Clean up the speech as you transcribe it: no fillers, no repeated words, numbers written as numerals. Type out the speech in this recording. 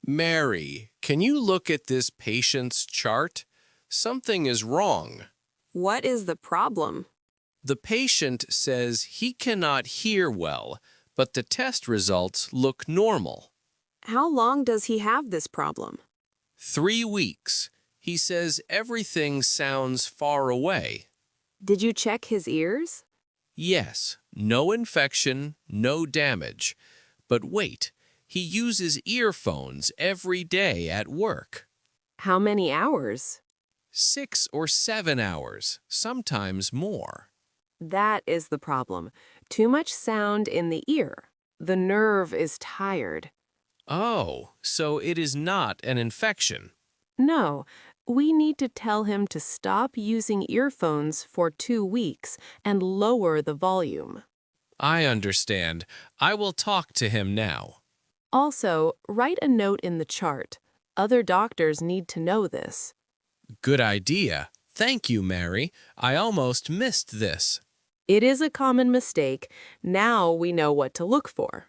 Mary, can you look at this patient's chart? Something is wrong. What is the problem? The patient says he cannot hear well, but the test results look normal. How long does he have this problem? 3 weeks. He says everything sounds far away. Did you check his ears? Yes, no infection, no damage. But wait, he uses earphones every day at work. How many hours? 6 or 7 hours, sometimes more. That is the problem. Too much sound in the ear. The nerve is tired. Oh, so it is not an infection. No, we need to tell him to stop using earphones for 2 weeks and lower the volume. I understand. I will talk to him now. Also, write a note in the chart. Other doctors need to know this. Good idea. Thank you, Mary. I almost missed this. It is a common mistake. Now we know what to look for.